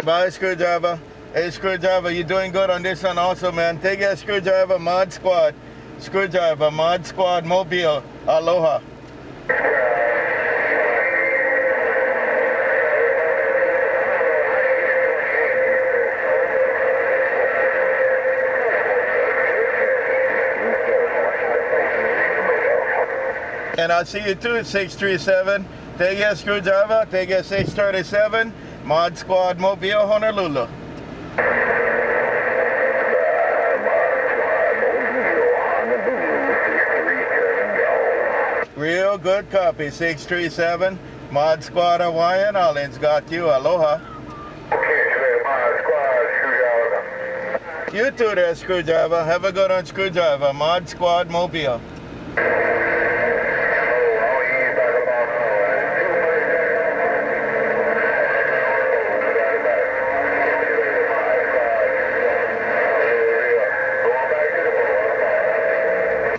Bye, Screwdriver. Hey, Screwdriver, you're doing good on this one also, man. Take care, Screwdriver, Mod Squad. Screwdriver, Mod Squad, Mobile, Aloha. And I'll see you too at 637. Take care, Screwdriver. Take care, 637. Mod Squad, Mobile, Honolulu. Real good copy, 637. Mod Squad, Hawaiian Islands got you. Aloha. Mod Squad, Screwdriver. You too there, Screwdriver. Have a good one, Screwdriver. Mod Squad, Mobile.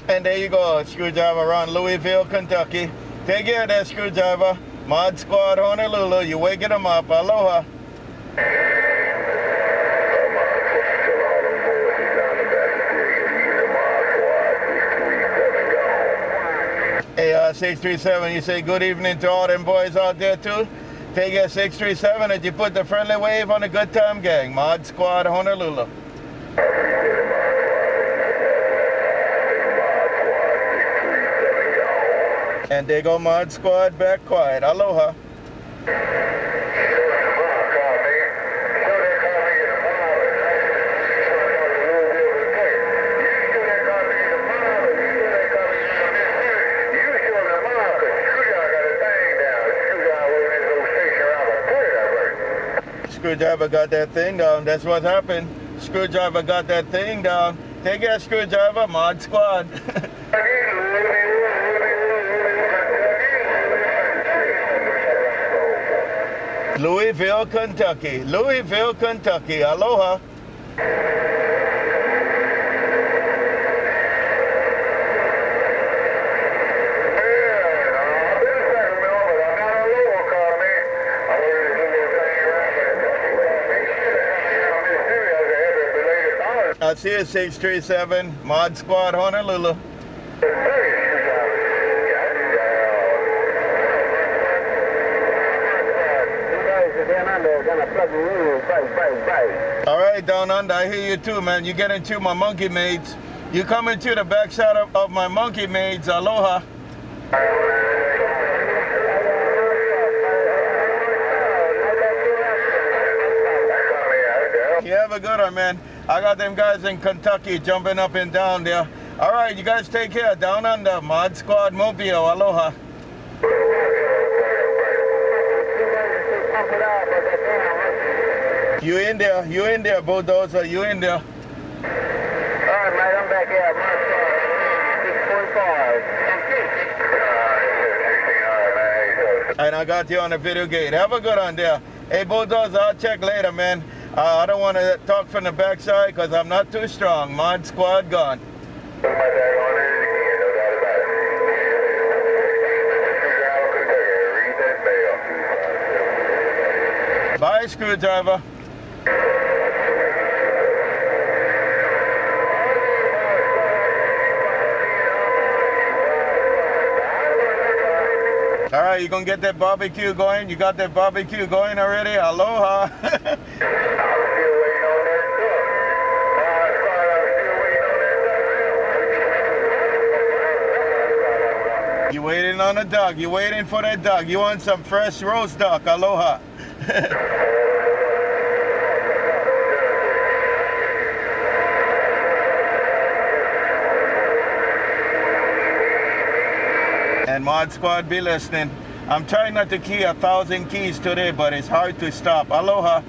And there you go, Screwdriver around Louisville, Kentucky. Take care of that, Screwdriver. Mod Squad, Honolulu. You waking them up. Aloha. Hey, 637, you say good evening to all them boys out there too? Take care, 637, and you put the friendly wave on the good time gang. Mod Squad, Honolulu. And they go Mod Squad back quiet. Aloha. Screwdriver got that thing down. That's what happened. Screwdriver got that thing down. Take care, Screwdriver. Mod Squad. Louisville, Kentucky. Louisville, Kentucky. Aloha. I'll see you, 637. Mod Squad, Honolulu. All right, down under, I hear you too, man. You get into my monkey maids. You come into the backside of my monkey maids. Aloha. You have a good one, man. I got them guys in Kentucky jumping up and down there. All right, you guys take care. Down under, Mod Squad, Mobile. Aloha. You in there, BullDozer, you in there. All right, mate, I'm back out. Mod Squad, 645. And I got you on the video gate. Have a good one there. Hey, BullDozer, I'll check later, man. I don't want to talk from the backside because I'm not too strong. Mod Squad gone. Bye, Screwdriver. All right, you gonna get that barbecue going? You got that barbecue going already? Aloha. You waiting on a duck. You waiting for that duck. You want some fresh roast duck. Aloha. And Mod Squad be listening. I'm trying not to key 1,000 keys today, but it's hard to stop. Aloha.